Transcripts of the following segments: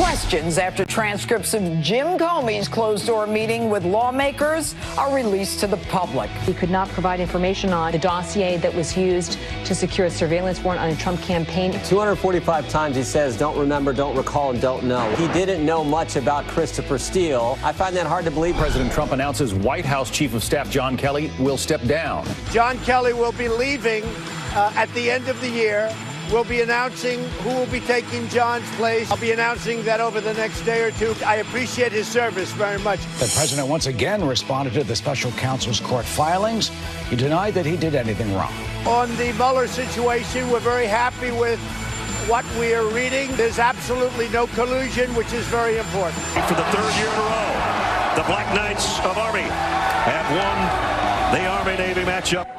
questions after transcripts of Jim Comey's closed-door meeting with lawmakers are released to the public. He could not provide information on the dossier that was used to secure a surveillance warrant on a Trump campaign. 245 times he says, don't remember, don't recall, and don't know. He didn't know much about Christopher Steele. I find that hard to believe. President Trump announces White House Chief of Staff John Kelly will step down. John Kelly will be leaving at the end of the year. We'll be announcing who will be taking John's place. I'll be announcing that over the next day or two. I appreciate his service very much. The president once again responded to the special counsel's court filings. He denied that he did anything wrong. On the Mueller situation, we're very happy with what we are reading. There's absolutely no collusion, which is very important. For the third year in a row, the Black Knights of Army have won the Army-Navy matchup.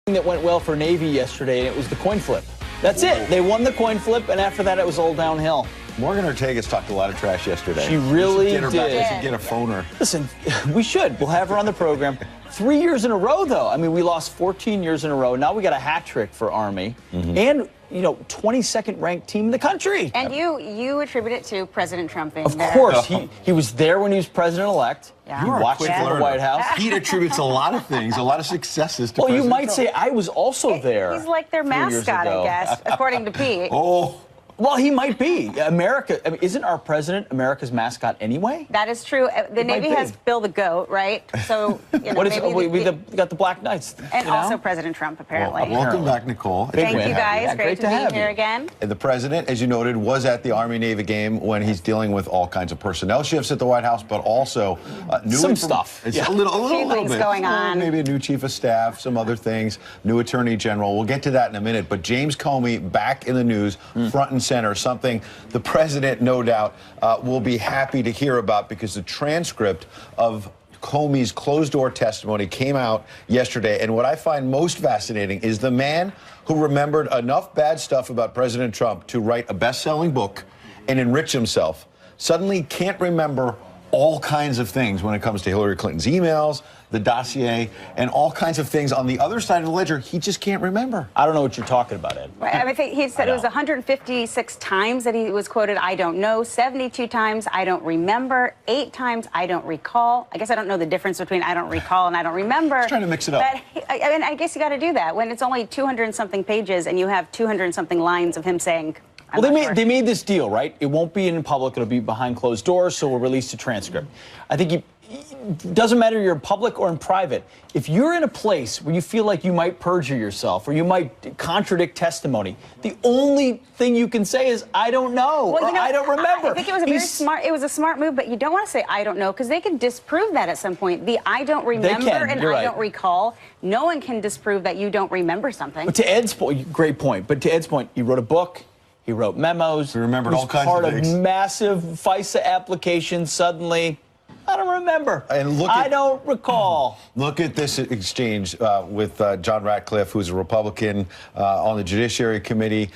That went well for Navy yesterday, and it was the coin flip. That's it. They won the coin flip, and after that, it was all downhill. Morgan Ortega's talked a lot of trash yesterday. She really did. We should get a phoner. Listen, we should. We'll have her on the program. 3 years in a row, though. I mean, we lost 14 years in a row. Now we got a hat trick for Army. And, you know, 22nd ranked team in the country. And you attribute it to President Trump being there. Of course. He was there when he was president-elect. Yeah. He watched it from the White House. He attributes a lot of things, a lot of successes to President Trump. You might say I was also there. He's like their mascot, I guess, according to Pete. Oh. Well, he might be. America, I mean, isn't our president America's mascot anyway? That is true. The Navy has Bill the Goat, right? So, you know, we got the Black Knights. And also President Trump, apparently. Well, welcome back, Nicole. Thank you, guys. Yeah, great to be here again. And the president, as you noted, was at the Army-Navy game when he's dealing with all kinds of personnel shifts at the White House, but also new stuff. It's a little things bit going on. Maybe a new chief of staff, some other things, new attorney general. We'll get to that in a minute. But James Comey back in the news, front and center, something the president, no doubt, will be happy to hear about, because the transcript of Comey's closed-door testimony came out yesterday. And what I find most fascinating is the man who remembered enough bad stuff about President Trump to write a best-selling book and enrich himself suddenly can't remember all kinds of things when it comes to Hillary Clinton's emails, the dossier, and all kinds of things on the other side of the ledger he just can't remember. I don't know what you're talking about, Ed. I mean, he said it was 156 times that he was quoted, I don't know, 72 times, I don't remember, 8 times, I don't recall. I guess I don't know the difference between I don't recall and I don't remember. Just trying to mix it up. But, I mean, I guess you got to do that when it's only 200 and something pages and you have 200 and something lines of him saying, well, they made this deal, right? It won't be in public. It'll be behind closed doors, so we'll release the transcript. I think it doesn't matter you're in public or in private. If you're in a place where you feel like you might perjure yourself or you might contradict testimony, the only thing you can say is, I don't know, or I don't remember. I think it was a smart move, but you don't want to say, I don't know, because they can disprove that at some point. The I don't remember and I don't recall, no one can disprove that you don't remember something. But to Ed's point, great point, but to Ed's point, he wrote a book. He wrote memos. He remembered all kinds of things. Part of massive FISA applications. Suddenly, I don't remember. And I don't recall. Look at this exchange with John Ratcliffe, who's a Republican on the Judiciary Committee.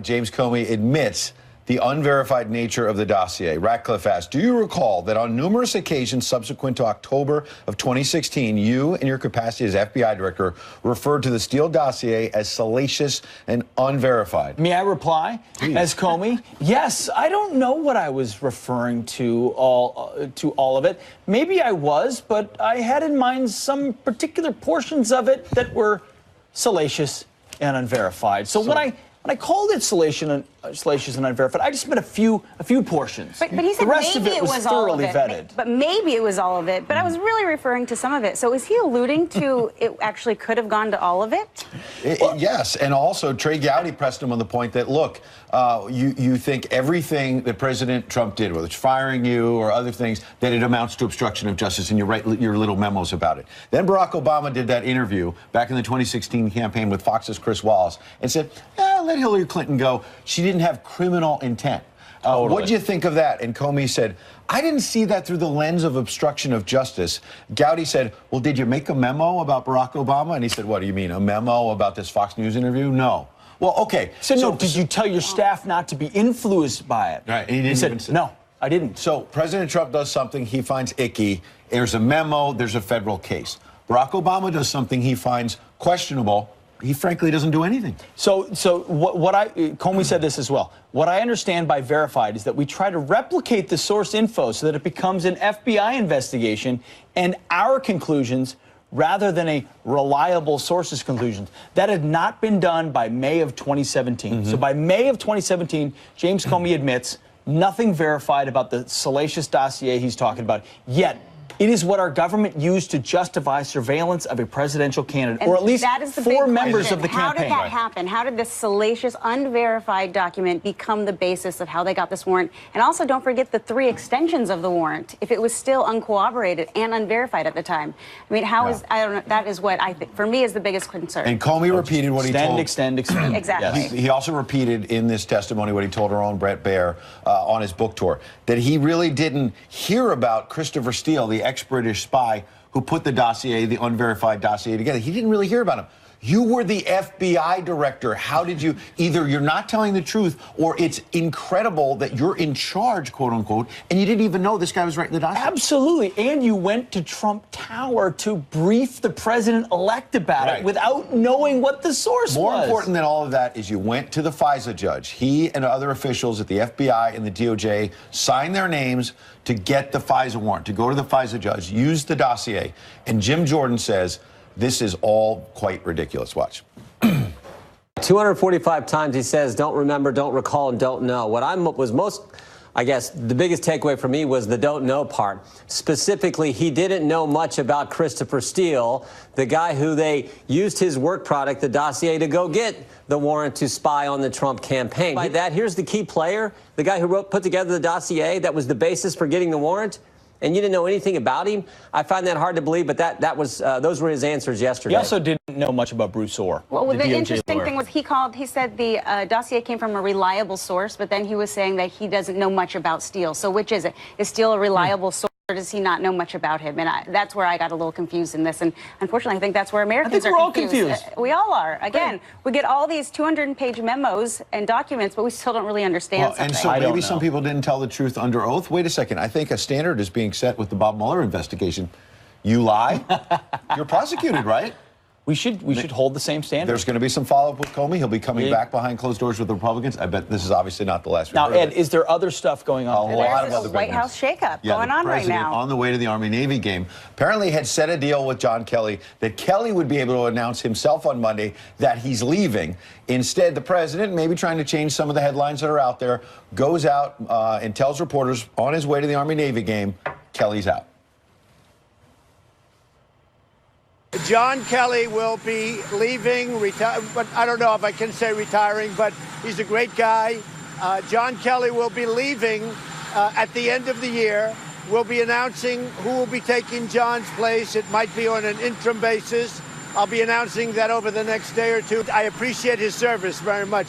James Comey admits the unverified nature of the dossier. Ratcliffe asked, do you recall that on numerous occasions subsequent to October of 2016, you, in your capacity as FBI director, referred to the Steele dossier as salacious and unverified? May I reply, as Comey? Yes, I don't know what I was referring to all of it. Maybe I was, but I had in mind some particular portions of it that were salacious and unverified. So when I called it salacious and unverified, I just meant a few portions. But he said the rest maybe of it was thoroughly vetted. But maybe it was all of it. But I was really referring to some of it. So is he alluding to it actually could have gone to all of it? Yes, and also Trey Gowdy pressed him on the point that, look, you think everything that President Trump did, whether it's firing you or other things, that it amounts to obstruction of justice, and you write your little memos about it. Then Barack Obama did that interview back in the 2016 campaign with Fox's Chris Wallace and said, let Hillary Clinton go. She didn't have criminal intent. What'd you think of that? And Comey said, I didn't see that through the lens of obstruction of justice. Gowdy said, well, did you make a memo about Barack Obama? And he said, what do you mean, a memo about this Fox News interview? No. Well, okay. So did you tell your staff not to be influenced by it? Right. And he said, no, I didn't. So President Trump does something he finds icky. There's a memo. There's a federal case. Barack Obama does something he finds questionable. He frankly doesn't do anything. So Comey said this as well. What I understand by verified is that we try to replicate the source info so that it becomes an FBI investigation and our conclusions rather than a reliable source's conclusions. That had not been done by May of 2017. So by May of 2017, James Comey admits nothing verified about the salacious dossier he's talking about. Yet, it is what our government used to justify surveillance of a presidential candidate, or at least that is the 4 big members question. of the How campaign. did that happen? How did this salacious, unverified document become the basis of how they got this warrant? And also, don't forget the 3 extensions of the warrant, if it was still uncorroborated and unverified at the time. I mean, how is, I don't know, that is what I think, for me, is the biggest concern. And Comey repeated what he told. Extend. Exactly. He also repeated in this testimony what he told our own Bret Baier on his book tour, that he really didn't hear about Christopher Steele, the ex-British spy who put the dossier, the unverified dossier together. He didn't really hear about him. You were the FBI director. How did you, either you're not telling the truth or it's incredible that you're in charge, quote unquote, and you didn't even know this guy was writing the dossier? Absolutely. And you went to Trump Tower to brief the president-elect about it without knowing what the source was. More important than all of that is you went to the FISA judge. He and other officials at the FBI and the DOJ signed their names to get the FISA warrant, to go to the FISA judge, use the dossier. And Jim Jordan says, this is all quite ridiculous. Watch. 245 times he says, don't remember, don't recall, and don't know. What was most, I guess, the biggest takeaway for me was the don't know part. Specifically, he didn't know much about Christopher Steele, the guy who they used his work product, the dossier, to go get the warrant to spy on the Trump campaign. By that, here's the key player, the guy who put together the dossier that was the basis for getting the warrant. And you didn't know anything about him? I find that hard to believe, but those were his answers yesterday. He also didn't know much about Bruce Ohr. Well, the interesting thing was he said the dossier came from a reliable source, but then he was saying that he doesn't know much about Steele. So which is it? Is Steele a reliable source, or does he not know much about him? And that's where I got a little confused in this. And unfortunately, I think that's where Americans are confused. We all are. Again, we get all these 200-page memos and documents, but we still don't really understand something. And so maybe some people didn't tell the truth under oath. Wait a second. I think a standard is being set with the Bob Mueller investigation. You lie, you're prosecuted, right? We should hold the same standard. There's going to be some follow-up with Comey. He'll be coming back behind closed doors with the Republicans. I bet this is obviously not the last. Now, Ed, is there other stuff going on? A lot of other White House shakeup going on right now. On the way to the Army-Navy game, apparently had set a deal with John Kelly that Kelly would be able to announce himself on Monday that he's leaving. Instead, the president, maybe trying to change some of the headlines that are out there, goes out and tells reporters on his way to the Army-Navy game, Kelly's out. John Kelly will be leaving, but I don't know if I can say retiring, but he's a great guy. John Kelly will be leaving at the end of the year. We'll be announcing who will be taking John's place. It might be on an interim basis. I'll be announcing that over the next day or two. I appreciate his service very much.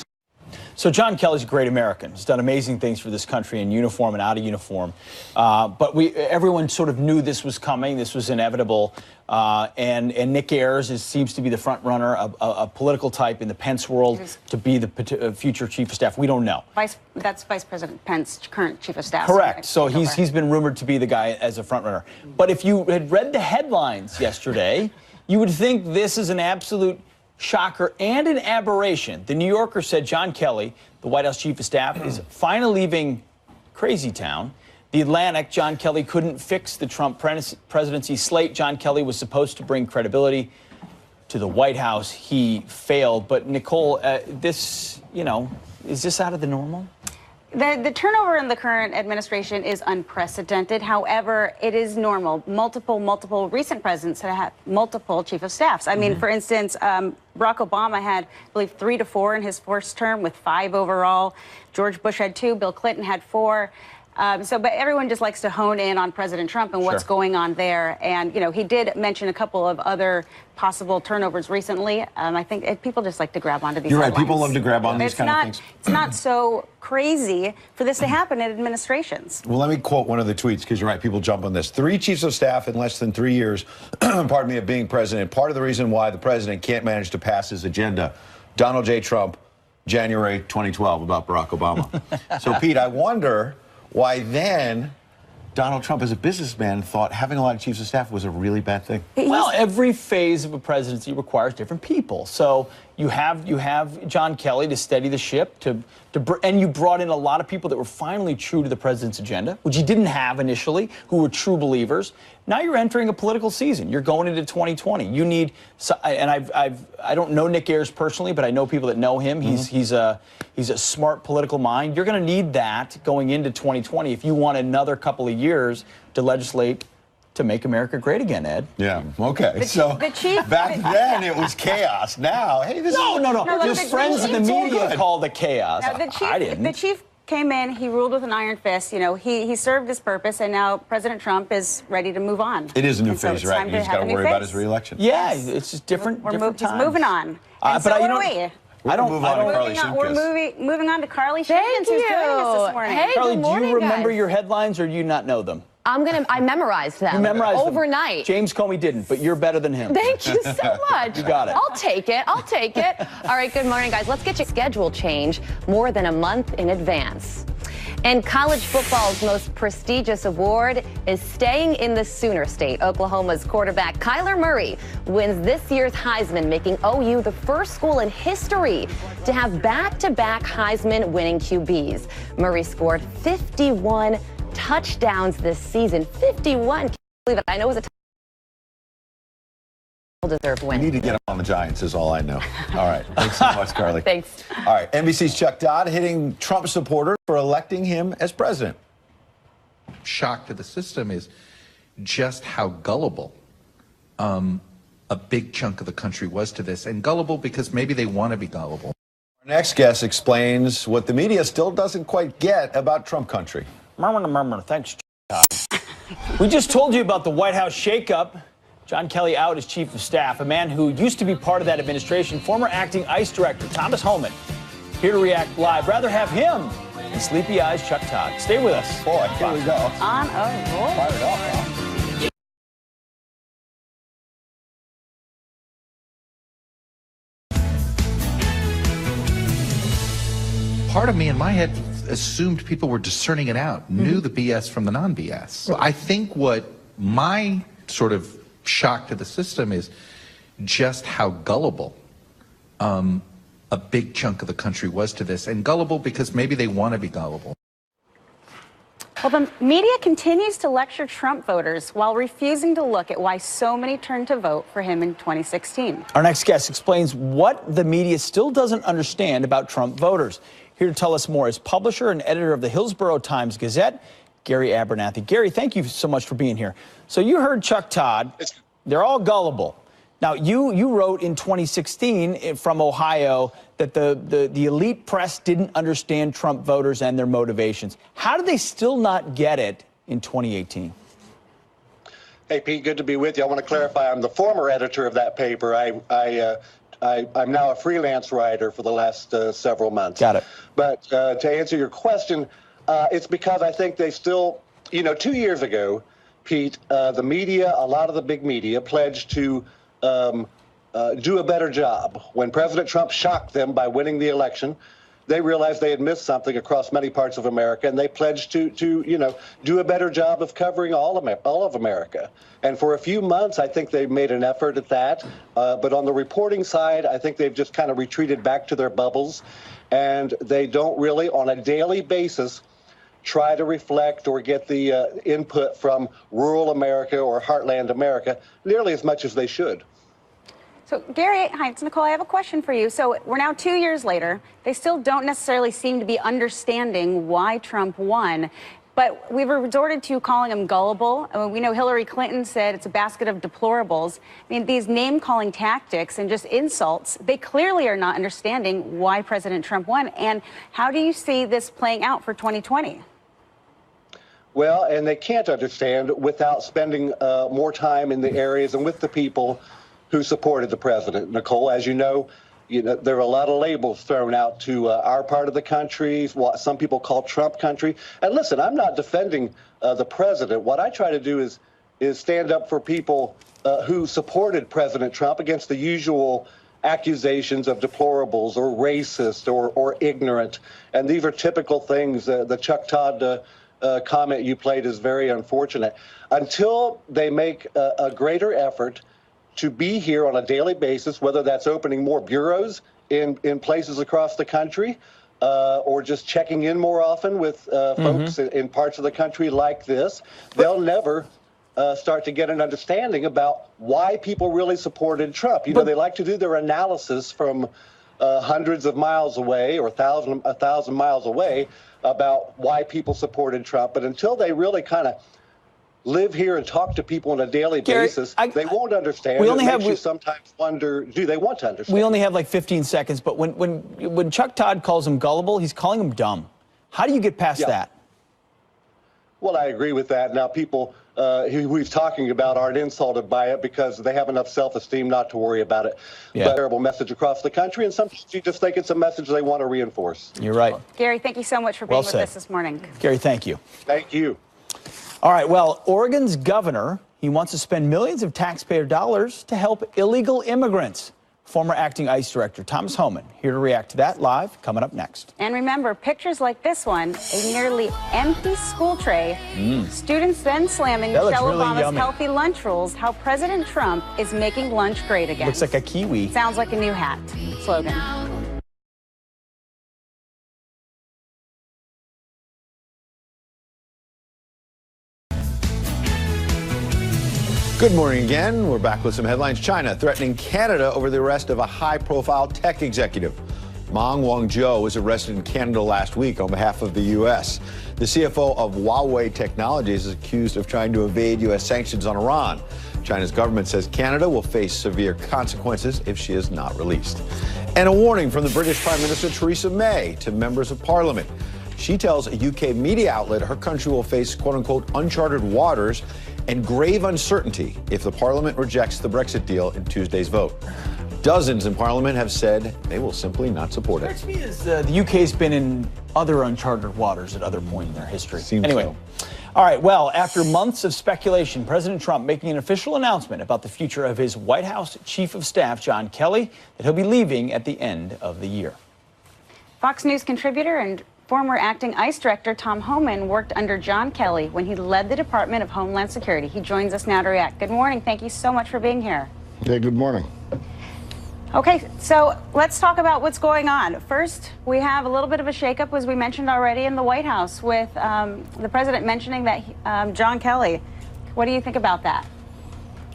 So John Kelly's a great American. He's done amazing things for this country in uniform and out of uniform. But everyone sort of knew this was coming. This was inevitable. And Nick Ayers seems to be the front runner, a political type in the Pence world to be the future chief of staff. We don't know. That's Vice President Pence, current chief of staff. Correct. So he's been rumored to be the guy as a front runner. But if you had read the headlines yesterday, you would think this is an absolute shocker and an aberration. The New Yorker said John Kelly, the White House chief of staff, is finally leaving crazy town. The Atlantic, John Kelly couldn't fix the Trump presidency slate. John Kelly was supposed to bring credibility to the White House. He failed. But Nicole, this, is this out of the normal? The turnover in the current administration is unprecedented. However, it is normal. Multiple recent presidents have had multiple chief of staffs. I mean, for instance, Barack Obama had, I believe, 3 to 4 in his first term with 5 overall. George Bush had 2. Bill Clinton had 4. But everyone just likes to hone in on President Trump and what's going on there. And, he did mention a couple of other possible turnovers recently. I think people just like to grab onto these You're right. headlines. People love to grab on these kind of things. It's not so crazy for this to happen in administrations. Well, let me quote one of the tweets, because you're right. People jump on this. 3 chiefs of staff in less than 3 years, pardon me, of being president. Part of the reason why the president can't manage to pass his agenda. Donald J. Trump, January 2012, about Barack Obama. So, Pete, I wonder why then Donald Trump, as a businessman, thought having a lot of chiefs of staff was a really bad thing. Well, every phase of a presidency requires different people. So you have John Kelly to steady the ship, and you brought in a lot of people that were finally true to the president's agenda, which he didn't have initially, who were true believers. Now you're entering a political season. You're going into 2020. You need, and I don't know Nick Ayers personally, but I know people that know him. He's a smart political mind. You're going to need that going into 2020 if you want another couple of years to legislate to make America great again, Ed. Yeah. Okay. Back then it was chaos. Now, hey, this no. No, His friends in the media called it chaos. I didn't. The chief came in, he ruled with an iron fist. He served his purpose, and now President Trump is ready to move on. It is a new phase, right? He's got to worry about his reelection. Yeah, it's just different times. He's moving on. But so are we. We're moving on to Carly Shimkus, who's joining us this morning. Hey, Carly, good morning, do you remember guys. your headlines, or do you not know them? I memorized them. You memorized them. overnight. James Comey didn't, but you're better than him. Thank you so much. You got it. I'll take it. All right, good morning, guys. Let's get your schedule change more than a month in advance. And college football's most prestigious award is staying in the Sooner State. Oklahoma's quarterback Kyler Murray wins this year's Heisman, making OU the first school in history to have back-to-back Heisman-winning QBs. Murray scored 51 touchdowns this season. 51. Can't believe it. I know it was a deserved win. You need to get on the Giants is all I know. All right. Thanks so much, Carly. Thanks. All right. NBC's Chuck Todd hitting Trump supporters for electing him as president. Shock to the system is just how gullible a big chunk of the country was to this. And gullible because maybe they want to be gullible. Our next guest explains what the media still doesn't quite get about Trump country. Thanks, Chuck Todd. We just told you about the White House shakeup. John Kelly out as chief of staff, a man who used to be part of that administration, former acting ICE director Thomas Homan. Here to react live. Rather have him than sleepy eyes Chuck Todd. Stay with us. Boy, here we go. On a roll. Fire it up, Part of me in my head assumed people were discerning it out, knew the BS from the non-BS. So I think what my sort of shock to the system is just how gullible a big chunk of the country was to this. And gullible because maybe they want to be gullible. Well, the media continues to lecture Trump voters while refusing to look at why so many turned to vote for him in 2016. Our next guest explains what the media still doesn't understand about Trump voters. Here to tell us more is publisher and editor of the Hillsborough Times-Gazette, Gary Abernathy. Gary, thank you so much for being here. So you heard Chuck Todd. They're all gullible. Now, you wrote in 2016 from Ohio that the elite press didn't understand Trump voters and their motivations. How did they still not get it in 2018? Hey, Pete, good to be with you. I want to clarify, I'm the former editor of that paper. I'm now a freelance writer for the last several months. Got it. But to answer your question, it's because I think they still, 2 years ago, Pete, the media, a lot of the big media, pledged to do a better job. When President Trump shocked them by winning the election, they realized they had missed something across many parts of America, and they pledged to do a better job of covering all of America. And for a few months, I think they made an effort at that. But on the reporting side, I think they've just kind of retreated back to their bubbles, and they don't really, on a daily basis, try to reflect or get the input from rural America or heartland America nearly as much as they should. So, Gary, hi, it's Nicole. I have a question for you. So we're now 2 years later. They still don't necessarily seem to be understanding why Trump won. But we've resorted to calling him gullible. I mean, we know Hillary Clinton said it's a basket of deplorables. I mean, these name-calling tactics and just insults, they clearly are not understanding why President Trump won. And how do you see this playing out for 2020? well, and they can't understand without spending more time in the areas and with the people who supported the president. Nicole, as you know, there are a lot of labels thrown out to our part of the country, what some people call Trump country. And listen, I'm not defending the president. What I try to do is stand up for people who supported President Trump against the usual accusations of deplorables or racist or ignorant. And these are typical things. The Chuck Todd comment you played is very unfortunate. Until they make a greater effort to be here on a daily basis, whether that's opening more bureaus in places across the country or just checking in more often with folks in parts of the country like this, they'll never start to get an understanding about why people really supported Trump. You know, they like to do their analysis from hundreds of miles away or a thousand miles away about why people supported Trump. But until they really kind of live here and talk to people on a daily basis, they won't understand. We only you sometimes wonder, do they want to understand? We only have like 15 seconds, but when Chuck Todd calls him gullible, he's calling him dumb. How do you get past that? Well, I agree with that. Now, people who he's talking about aren't insulted by it because they have enough self-esteem not to worry about it. Yeah. But a terrible message across the country, and sometimes you just think it's a message they want to reinforce. You're right. Gary, thank you so much for being with us this morning. Gary, thank you. Thank you. All right, well, Oregon's governor, he wants to spend millions of taxpayer dollars to help illegal immigrants. Former acting ICE director Thomas Homan here to react to that live, coming up next. And remember, pictures like this one, a nearly empty school tray, students then slamming Michelle Obama's healthy lunch rules, how President Trump is making lunch great again. Looks like a kiwi. Sounds like a new hat slogan. Good morning again. We're back with some headlines. China threatening Canada over the arrest of a high-profile tech executive. Meng Wanzhou was arrested in Canada last week on behalf of the U.S. The CFO of Huawei Technologies is accused of trying to evade U.S. sanctions on Iran. China's government says Canada will face severe consequences if she is not released. And a warning from the British Prime Minister Theresa May to members of Parliament. She tells a UK media outlet her country will face, quote-unquote, uncharted waters and grave uncertainty if the Parliament rejects the Brexit deal in Tuesday's vote. Dozens in Parliament have said they will simply not support it. The UK's been in other uncharted waters at other points in their history. Anyway. So. All right, well, after months of speculation, President Trump making an official announcement about the future of his White House Chief of Staff, John Kelly, that he'll be leaving at the end of the year. Fox News contributor and former acting ICE director Tom Homan worked under John Kelly when he led the Department of Homeland Security. He joins us now to react. Good morning. Thank you so much for being here. Yeah, good morning. Okay, so let's talk about what's going on. First, we have a little bit of a shakeup, as we mentioned already, in the White House with the president mentioning that John Kelly. What do you think about that?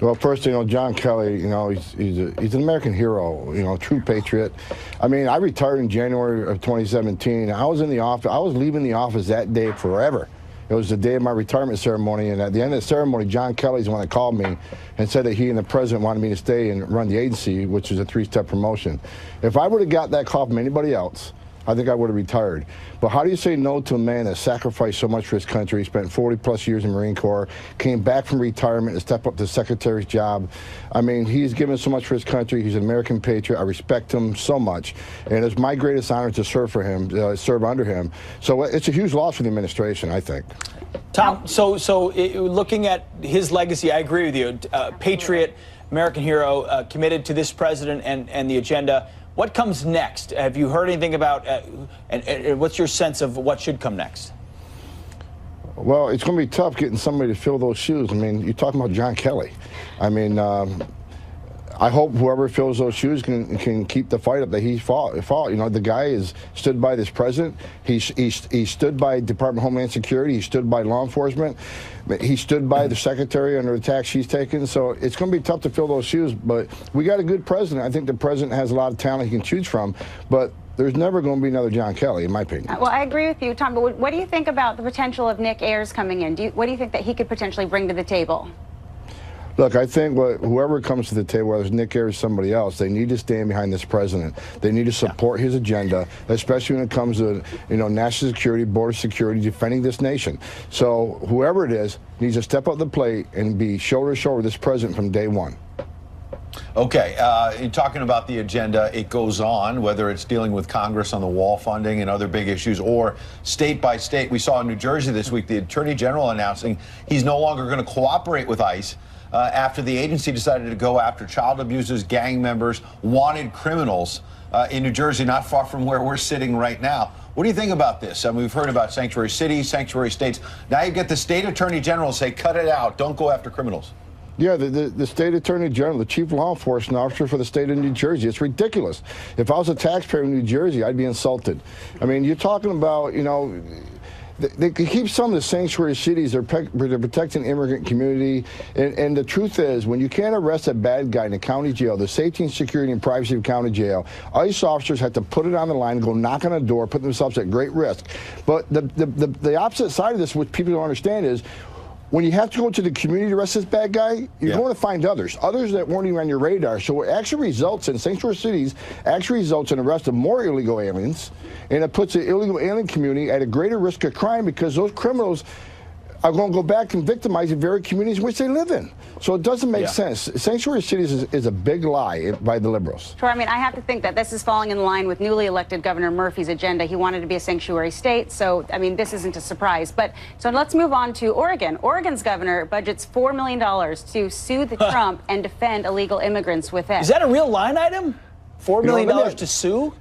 Well, first, John Kelly, he's an American hero, true patriot. I mean, I retired in January of 2017. I was in the office. I was leaving the office that day forever. It was the day of my retirement ceremony, and at the end of the ceremony, John Kelly's the one that called me and said that he and the president wanted me to stay and run the agency, which is a 3-step promotion. If I would have got that call from anybody else, I think I would have retired. But how do you say no to a man that sacrificed so much for his country, spent 40-plus years in the Marine Corps, came back from retirement to step up to the secretary's job? I mean, he's given so much for his country. He's an American patriot. I respect him so much. And it's my greatest honor to serve for him, serve under him. So it's a huge loss for the administration, I think. Tom, so looking at his legacy, I agree with you. Patriot, American hero, committed to this president and the agenda. What comes next? Have you heard anything about, and what's your sense of what should come next? Well, it's going to be tough getting somebody to fill those shoes. I mean, you're talking about John Kelly. I mean, I hope whoever fills those shoes can keep the fight up that he fought. The guy stood by this president. He stood by Department of Homeland Security. He stood by law enforcement. He stood by the secretary under the attack she's taken. So it's going to be tough to fill those shoes. But we got a good president. I think the president has a lot of talent he can choose from. But there's never going to be another John Kelly, in my opinion. Well, I agree with you, Tom. But what do you think about the potential of Nick Ayers coming in? What do you think that he could potentially bring to the table? Look, I think whoever comes to the table, whether it's Nick Ayers or somebody else, they need to stand behind this president. They need to support his agenda, especially when it comes to national security, border security, defending this nation. So whoever it is needs to step up the plate and be shoulder to shoulder with this president from day one. Okay, talking about the agenda, it goes on, whether it's dealing with Congress on the wall funding and other big issues, or state by state. We saw in New Jersey this week the Attorney General announcing he's no longer going to cooperate with ICE after the agency decided to go after child abusers, gang members, wanted criminals in New Jersey, not far from where we're sitting right now. What do you think about this? I mean, we've heard about sanctuary cities, sanctuary states. Now you get the state attorney general say, cut it out, don't go after criminals. Yeah, the state attorney general, the chief law enforcement officer for the state of New Jersey. It's ridiculous. If I was a taxpayer in New Jersey, I'd be insulted. I mean, you're talking about, they keep some of the sanctuary cities. They're protecting the immigrant community. And the truth is, when you can't arrest a bad guy in a county jail, the safety and security and privacy of county jail, ICE officers have to put it on the line, go knock on a door, put themselves at great risk. But the opposite side of this, which people don't understand, is when you have to go to the community to arrest this bad guy, you're going to find others that weren't even on your radar. So it actually results in sanctuary cities, in arrest of more illegal aliens, and it puts the illegal alien community at a greater risk of crime because those criminals are going to go back and victimize the very communities in which they live in. So it doesn't make sense. Sanctuary cities is a big lie by the liberals. Sure, I mean, I have to think that this is falling in line with newly elected Governor Murphy's agenda. He wanted to be a sanctuary state, so, I mean, this isn't a surprise. But, so let's move on to Oregon. Oregon's governor budgets $4 million to sue the Trump and defend illegal immigrants with it. Is that a real line item? $4 million to sue?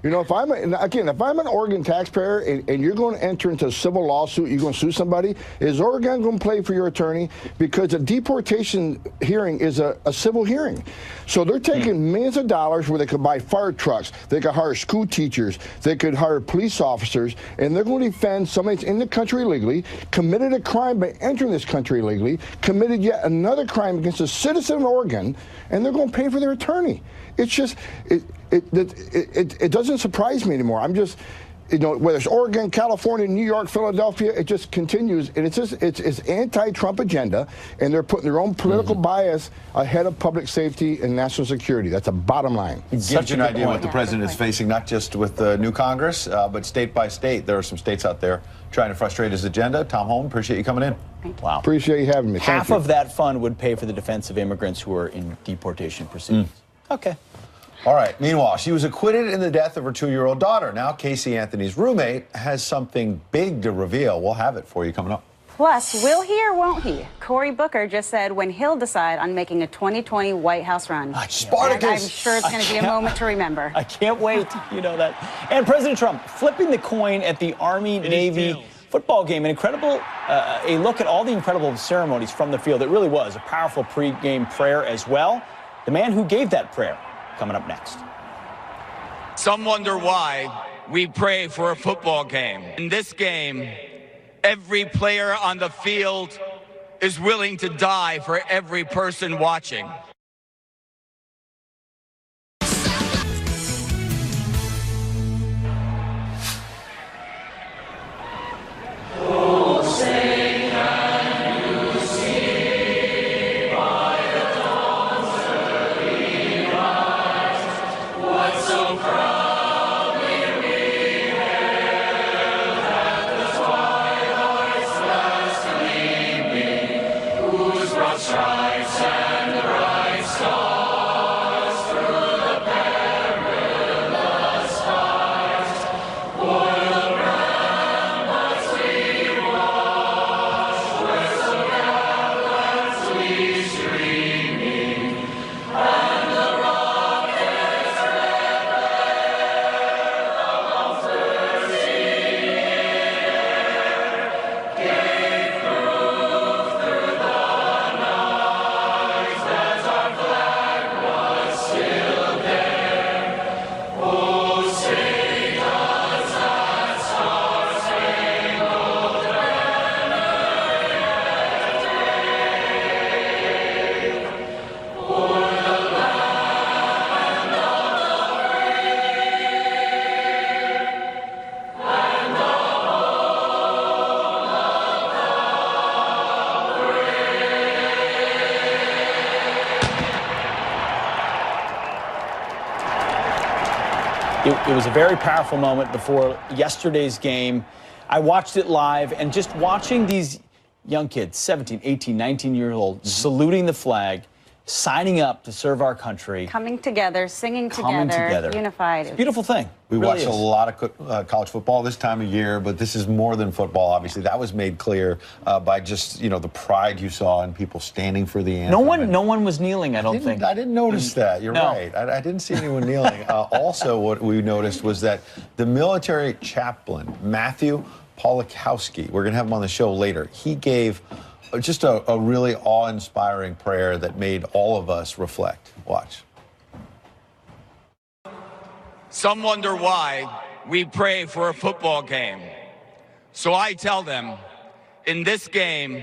If I'm an Oregon taxpayer and you're going to enter into a civil lawsuit, you're going to sue somebody, is Oregon going to pay for your attorney? Because a deportation hearing is a civil hearing. So they're taking millions of dollars where they could buy fire trucks, they could hire school teachers, they could hire police officers, and they're going to defend somebody that's in the country illegally, committed a crime by entering this country illegally, committed yet another crime against a citizen of Oregon, and they're going to pay for their attorney. It's just, it doesn't surprise me anymore. I'm just, whether it's Oregon, California, New York, Philadelphia, it just continues. And it's anti-Trump agenda, and they're putting their own political bias ahead of public safety and national security. That's a bottom line. It gives you an idea what the president is facing, not just with the new Congress, but state by state. There are some states out there trying to frustrate his agenda. Tom Holm, appreciate you coming in. Wow. Appreciate you having me. Half of that fund would pay for the defense of immigrants who are in deportation proceedings. Okay. All right. Meanwhile, she was acquitted in the death of her 2-year-old daughter. Now, Casey Anthony's roommate has something big to reveal. We'll have it for you coming up. Plus, will he or won't he? Cory Booker just said when he'll decide on making a 2020 White House run. Spartacus! And I'm sure it's going to be a moment to remember. I can't wait. You know that. And President Trump flipping the coin at the Army-Navy football game. An incredible, a look at all the incredible ceremonies from the field. It really was a powerful pre-game prayer as well. The man who gave that prayer, coming up next. Some wonder why we pray for a football game. In this game, every player on the field is willing to die for every person watching. Stripes and the bright It was a very powerful moment before yesterday's game. I watched it live, and just watching these young kids, 17, 18, 19 years old, saluting the flag, signing up to serve our country. Coming together, singing together, unified. It's a beautiful thing. We It really watch a is. lot of college football this time of year, but this is more than football, obviously. That was made clear by just, the pride you saw in people standing for the anthem. No one was kneeling, I don't think. I didn't notice that. You're No. right. I didn't see anyone kneeling. Also, what we noticed was that the military chaplain, Matthew Polakowski, we're going to have him on the show later, he gave just a really awe-inspiring prayer that made all of us reflect. Watch. Some wonder why we pray for a football game. So I tell them, in this game,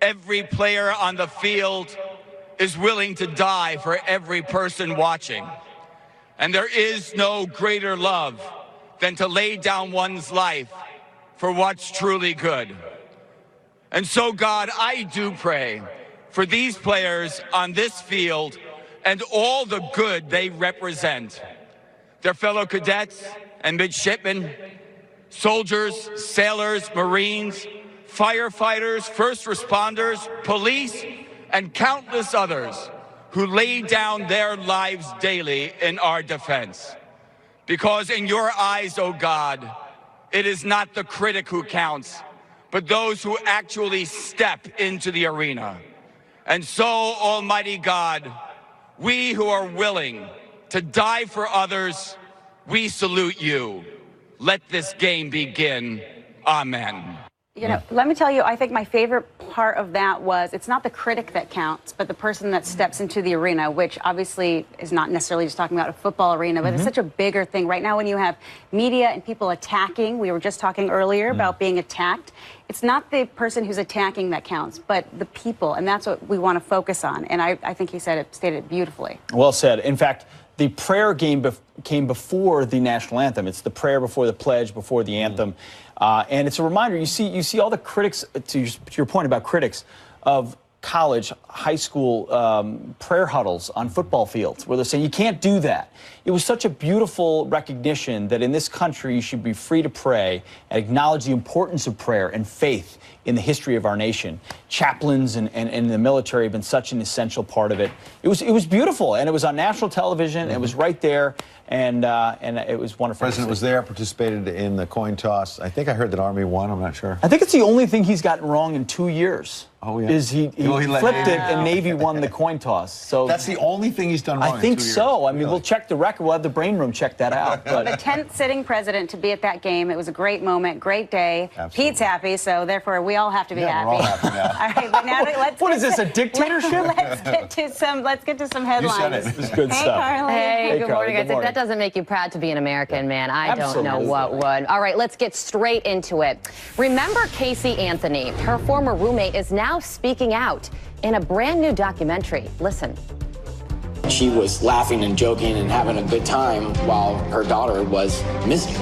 every player on the field is willing to die for every person watching. And there is no greater love than to lay down one's life for what's truly good. And so, God, I do pray for these players on this field and all the good they represent. Their fellow cadets and midshipmen, soldiers, sailors, Marines, firefighters, first responders, police, and countless others who lay down their lives daily in our defense. Because in your eyes, oh God, it is not the critic who counts, but those who actually step into the arena. And so, Almighty God, we who are willing to die for others, we salute you. Let this game begin. Amen. Let me tell you, I think my favorite part of that was it's not the critic that counts, but the person that steps into the arena, which obviously is not necessarily just talking about a football arena, but it's such a bigger thing. Right now, when you have media and people attacking, we were just talking earlier about being attacked. It's not the person who's attacking that counts, but the people, and that's what we want to focus on. And I think he stated it beautifully. Well said. In fact, the prayer came before the national anthem. It's the prayer before the pledge, before the anthem. And it's a reminder, you see all the critics, to your point about critics, of college, high school prayer huddles on football fields where they're saying you can't do that. It was such a beautiful recognition that in this country you should be free to pray and acknowledge the importance of prayer and faith in the history of our nation. Chaplains and the military have been such an essential part of it. It was beautiful, and it was on national television. It was right there, and it was wonderful. The president was there, participated in the coin toss. I think I heard that Army won. I'm not sure. I think it's the only thing he's gotten wrong in 2 years. Oh, yeah. Is he flipped it and Navy won the coin toss. So that's the only thing he's done wrong. I think in 2 years. so. I mean, we'll check the record. We'll have the brain room check that out. But The 10th sitting president to be at that game. It was a great moment, great day. Absolutely. Pete's happy, so therefore we all have to be happy. We're all happy now. All right, but now let's. What is this, a dictatorship? Let's get to some headlines. You said it. This is good Hey, stuff. Carly. Hey, good Carly, morning, guys. good morning. If that doesn't make you proud to be an American, man, I don't know Absolutely. what would. All right, let's get straight into it. Remember Casey Anthony? Her former roommate is now speaking out in a brand new documentary. Listen. She was laughing and joking and having a good time while her daughter was missing.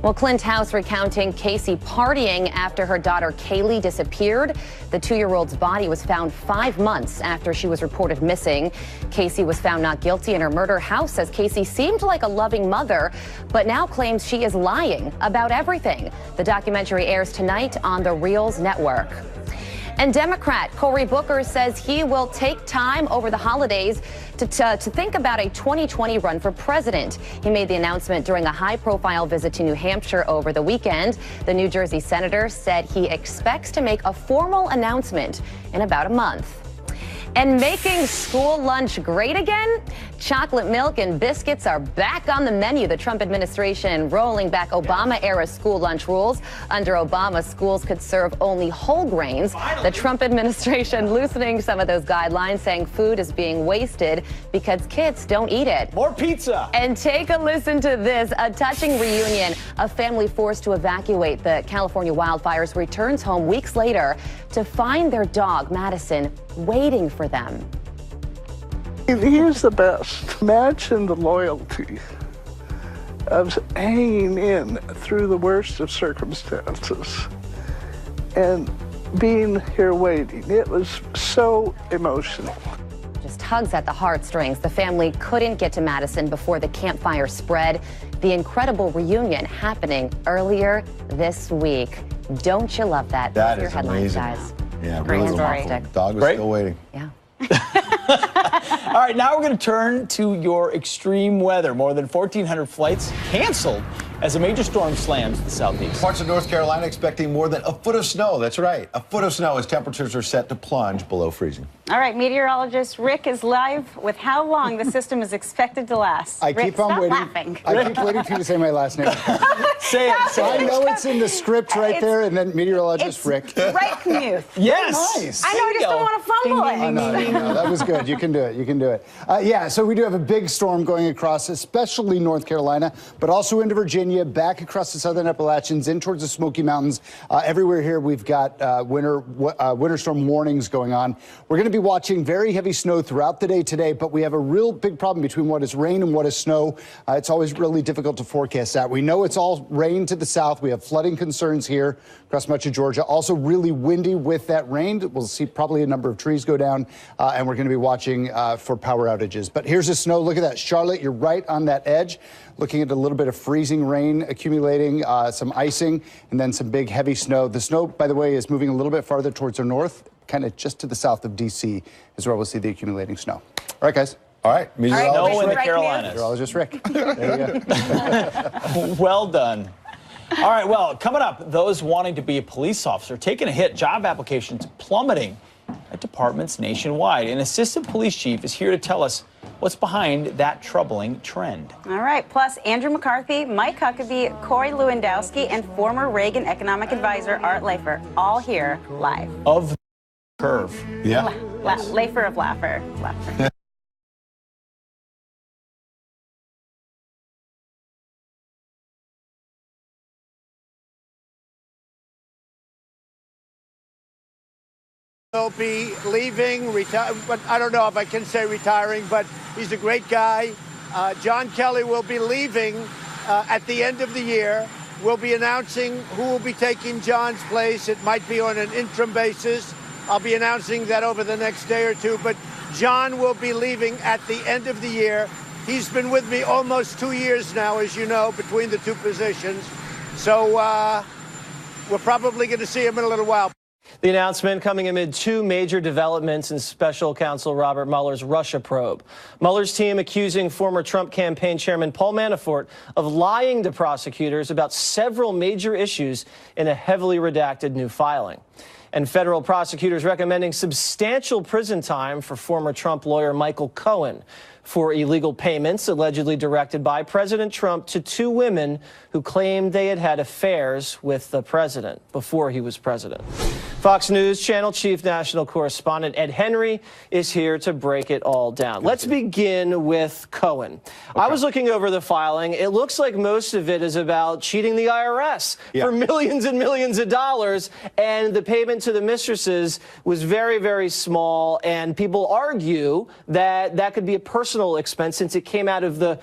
Well, Clint House recounting Casey partying after her daughter Kaylee disappeared. The 2-year-old's body was found 5 months after she was reported missing. Casey was found not guilty in her murder. House says Casey seemed like a loving mother, but now claims she is lying about everything. The documentary airs tonight on the Reels Network. And Democrat Cory Booker says he will take time over the holidays to think about a 2020 run for president. He made the announcement during a high-profile visit to New Hampshire over the weekend. The New Jersey senator said he expects to make a formal announcement in about a month. And making school lunch great again? Chocolate milk and biscuits are back on the menu. The Trump administration rolling back Obama-era school lunch rules. Under Obama, schools could serve only whole grains. The Trump administration loosening some of those guidelines, saying food is being wasted because kids don't eat it. More pizza. And take a listen to this. A touching reunion. A family forced to evacuate the California wildfires returns home weeks later to find their dog, Madison, waiting for them. He is the best. Imagine the loyalty of hanging in through the worst of circumstances and being here waiting. It was so emotional. tugs at the heartstrings. The family couldn't get to Madison before the campfire spread. The incredible reunion happening earlier this week. Don't you love that? That Those are is your headlines, amazing. guys. Yeah, Great really story. remarkable. Dog was Right? still waiting. Yeah. All right, now we're going to turn to your extreme weather. More than 1,400 flights canceled as a major storm slams the southeast. Parts of North Carolina expecting more than a foot of snow. That's right, a foot of snow as temperatures are set to plunge below freezing. All right, meteorologist Rick is live with how long the system is expected to last. I Rick, keep on stop waiting. laughing. I keep waiting for you to say my last name. Say it. I know it's in the script right It's- there, and then meteorologist Rick. Rick Muth. Yes. Nice. I know, I just don't want to fumble it. No, that was good. You can do it. You can do it. Yeah, so we do have a big storm going across, especially North Carolina, but also into Virginia, back across the southern Appalachians, in towards the Smoky Mountains. Everywhere here, we've got winter storm warnings going on. We're going to be watching very heavy snow throughout the day today, but we have a real big problem between what is rain and what is snow. It's always really difficult to forecast that. We know it's all rain to the south. We have flooding concerns here across much of Georgia. Also really windy with that rain. We'll see probably a number of trees go down, and we're going to be watching for power outages. But here's the snow. Look at that. Charlotte, you're right on that edge. Looking at a little bit of freezing rain accumulating, some icing, and then some big heavy snow. The snow, by the way, is moving a little bit farther towards the north, kind of just to the south of D.C. is where we'll see the accumulating snow. All right, guys. All right, No in the Rick Carolinas. Meteorologist Rick. There you go. Well done. All right, well, coming up, those wanting to be a police officer taking a hit, job applications plummeting at departments nationwide. An assistant police chief is here to tell us what's behind that troubling trend. All right. Plus, Andrew McCarthy, Mike Huckabee, Corey Lewandowski, and former Reagan economic advisor Art Laffer, all here live. Of the curve. Yeah. Laffer of Laffer. Will be leaving, but I don't know if I can say retiring, but he's a great guy. John Kelly will be leaving at the end of the year. We'll be announcing who will be taking John's place. It might be on an interim basis. I'll be announcing that over the next day or two, but John will be leaving at the end of the year. He's been with me almost 2 years now, as you know, between the two positions. So we're probably going to see him in a little while. The announcement coming amid two major developments in special counsel Robert Mueller's Russia probe. Mueller's team accusing former Trump campaign chairman Paul Manafort of lying to prosecutors about several major issues in a heavily redacted new filing. And federal prosecutors recommending substantial prison time for former Trump lawyer Michael Cohen for illegal payments allegedly directed by President Trump to two women who claimed they had had affairs with the president before he was president. Fox News Channel Chief National Correspondent Ed Henry is here to break it all down. Let's begin with Cohen. I was looking over the filing. It looks like most of it is about cheating the IRS for millions and millions of dollars, and the payment to the mistresses was very, very small, and people argue that that could be a personal expense since it came out of the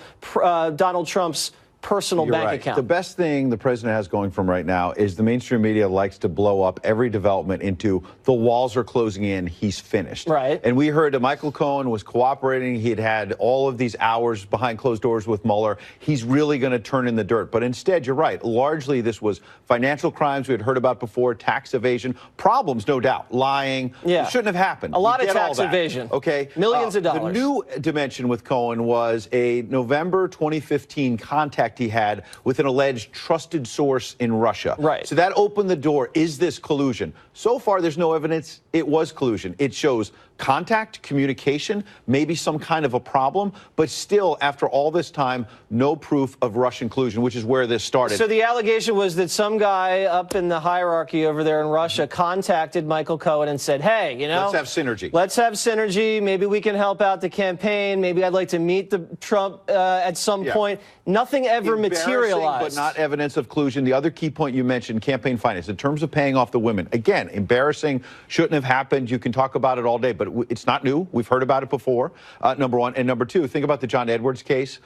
Donald Trump's personal You're bank right. account. The best thing the president has going from right now is the mainstream media likes to blow up every development into the walls are closing in, he's finished. Right. And we heard that Michael Cohen was cooperating. He'd had all of these hours behind closed doors with Mueller. He's really going to turn in the dirt. But instead, you're right. Largely, this was financial crimes we had heard about before, tax evasion, problems, no doubt, lying. Yeah. It shouldn't have happened. A lot We of get all tax that. evasion. Okay. Millions of dollars. The new dimension with Cohen was a November 2015 contact he had with an alleged trusted source in Russia. Right. So that opened the door. Is this collusion? So far, there's no evidence it was collusion. It shows contact, communication, maybe some kind of a problem, but still, after all this time, no proof of Russian collusion, which is where this started. So the allegation was that some guy up in the hierarchy over there in Russia contacted Michael Cohen and said, hey, you know, let's have synergy. Let's have synergy. Maybe we can help out the campaign. Maybe I'd like to meet the Trump at some point. Nothing ever materialized. But not evidence of collusion. The other key point you mentioned, campaign finance, in terms of paying off the women. Again, embarrassing, shouldn't have happened. You can talk about it all day, but it's not new. We've heard about it before, number one. And number two, think about the John Edwards case,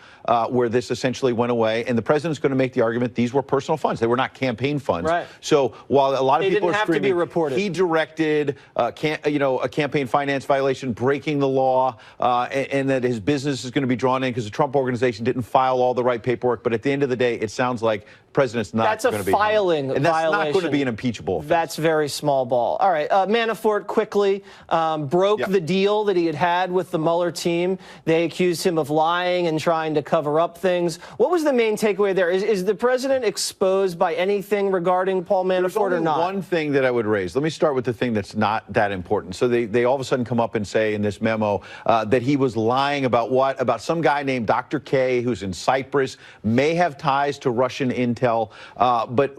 where this essentially went away. And the president's going to make the argument these were personal funds. They were not campaign funds. Right. So while a lot of They people didn't are have to be screaming, reported. he directed a campaign finance violation, breaking the law, and that his business is going to be drawn in because the Trump organization didn't file all the right paperwork. But at the end of the day, it sounds like the president's not going to be. That's a filing and that's violation. not going to be an impeachable offense. That's very small ball. All right. Manafort quickly broke the deal that he had with the Mueller team. They accused him of lying and trying to cover up things. What was the main takeaway there? Is the president exposed by anything regarding Paul Manafort or not? One thing that I would raise. Let me start with the thing that's not that important. So they all of a sudden come up and say in this memo that he was lying about what? About some guy named Dr. K, who's in Cyprus, may have ties to Russian intel, but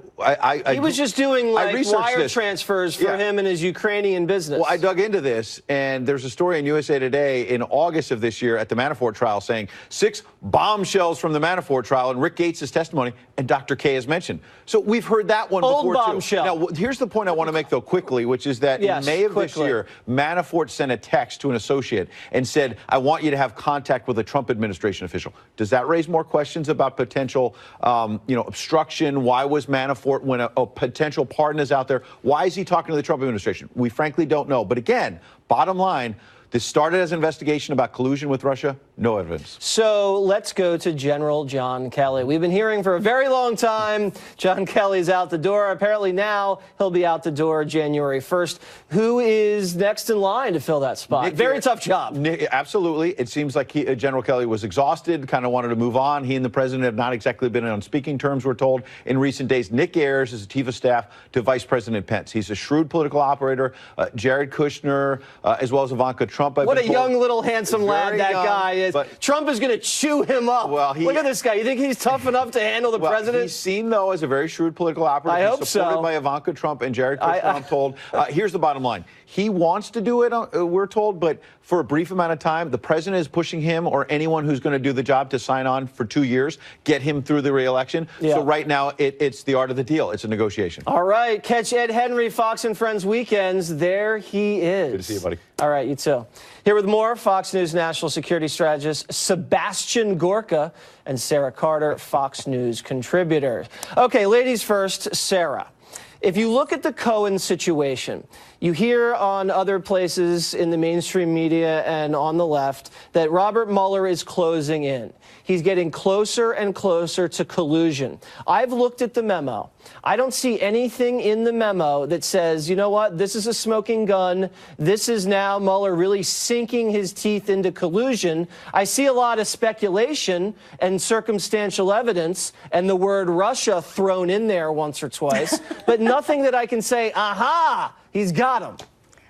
he was just doing like wire this. transfers for him and his Ukrainian business. Well, I dug into this, and there's a story in USA Today in August of this year at the Manafort trial saying 6 bombshells from the Manafort trial, and Rick Gates' testimony, and Dr. K is mentioned. So we've heard that one Old before, bombshell. too. Now, here's the point I want to make, though, quickly, which is that in May of this year, Manafort sent a text to an associate and said, I want you to have contact with a Trump administration official. Does that raise more questions about potential, obstruction? Why was Manafort, when a potential pardon is out there, why is he talking to the Trump administration? We frankly don't know. But again, bottom line, this started as an investigation about collusion with Russia. No evidence. So let's go to General John Kelly. We've been hearing for a very long time John Kelly's out the door. Apparently now he'll be out the door January 1st. Who is next in line to fill that spot? Very tough job. Absolutely. It seems like General Kelly was exhausted, kind of wanted to move on. He and the president have not exactly been on speaking terms, we're told, in recent days. Nick Ayers is the chief of staff to Vice President Pence. He's a shrewd political operator. Jared Kushner, as well as Ivanka Trump. What a young little handsome lad that guy is. Trump is going to chew him up. Well, look at this guy. You think he's tough enough to handle the president? He's seen, though, as a very shrewd political operator. I hope he's supported so. by Ivanka Trump and Jared Kushner, I'm told. Here's the bottom line. He wants to do it, we're told, but for a brief amount of time, the president is pushing him or anyone who's going to do the job to sign on for 2 years, get him through the re-election. So right now, it's the art of the deal. It's a negotiation. All right. Catch Ed Henry, Fox and Friends Weekends. There he is. Good to see you, buddy. All right, you too. Here with more, Fox News national security strategist Sebastian Gorka and Sarah Carter, Fox News contributors. Okay, ladies first, Sarah. If you look at the Cohen situation, you hear on other places in the mainstream media and on the left that Robert Mueller is closing in. He's getting closer and closer to collusion. I've looked at the memo. I don't see anything in the memo that says, you know what, this is a smoking gun. This is now Mueller really sinking his teeth into collusion. I see a lot of speculation and circumstantial evidence and the word Russia thrown in there once or twice, but nothing that I can say, aha, he's got him.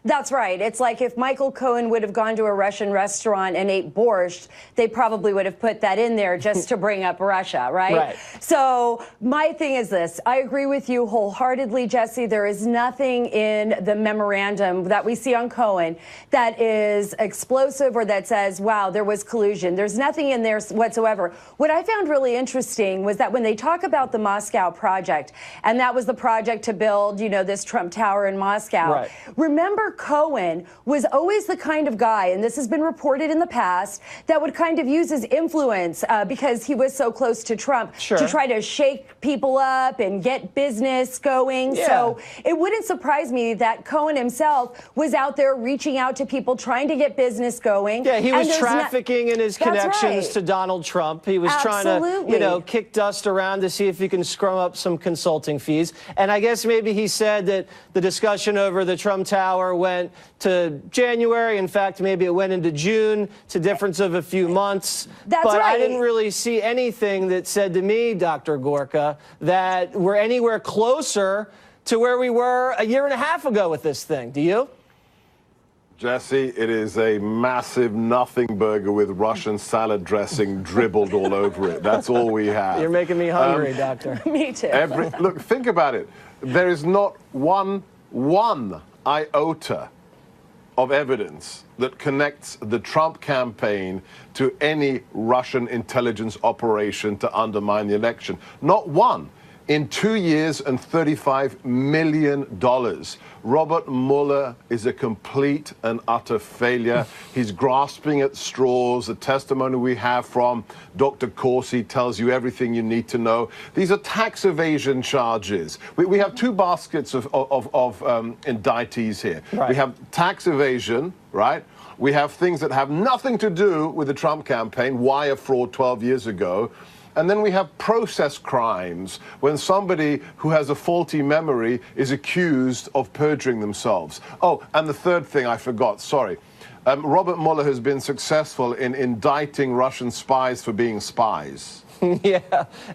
That's right. It's like if Michael Cohen would have gone to a Russian restaurant and ate borscht, they probably would have put that in there just to bring up Russia, right? Right. So my thing is this. I agree with you wholeheartedly, Jesse. There is nothing in the memorandum that we see on Cohen that is explosive or that says, wow, there was collusion. There's nothing in there whatsoever. What I found really interesting was that when they talk about the Moscow project, and that was the project to build, this Trump Tower in Moscow. Right. Remember, Cohen was always the kind of guy, and this has been reported in the past, that would kind of use his influence because he was so close to Trump to try to shake people up and get business going. Yeah. So it wouldn't surprise me that Cohen himself was out there reaching out to people, trying to get business going. Yeah, he was trafficking in his connections to Donald Trump. He was trying to, kick dust around to see if he can scrum up some consulting fees. And I guess maybe he said that the discussion over the Trump Tower went to January. In fact, maybe it went into June, to difference of a few months. That's but right. I didn't really see anything that said to me, Dr. Gorka, that we're anywhere closer to where we were a year and a half ago with this thing. Do you? Jesse, it is a massive nothing burger with Russian salad dressing dribbled all over it. That's all we have. You're making me hungry, Doctor. Me too. Look, think about it. There is not one iota of evidence that connects the Trump campaign to any Russian intelligence operation to undermine the election. Not one. in 2 years and $35 million. Robert Mueller is a complete and utter failure. He's grasping at straws. The testimony we have from Dr. Corsi tells you everything you need to know. These are tax evasion charges. We have two baskets of indictees here. Right. We have tax evasion, right? We have things that have nothing to do with the Trump campaign, wire fraud 12 years ago. And then we have process crimes, when somebody who has a faulty memory is accused of perjuring themselves. Oh, and the third thing I forgot, sorry. Robert Mueller has been successful in indicting Russian spies for being spies. Yeah,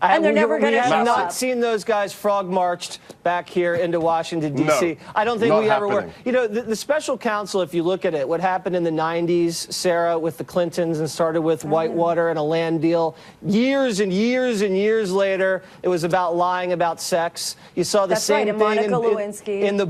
And they're never going to We shut have not up. seen those guys frog marched back here into Washington, D.C. No, I don't think not we ever were. happening. You know, the special counsel, if you look at it, what happened in the 90s, Sarah, with the Clintons, and started with Whitewater and a land deal. Years and years and years later, it was about lying about sex. You saw the That's same right, and thing Monica Lewinsky. in the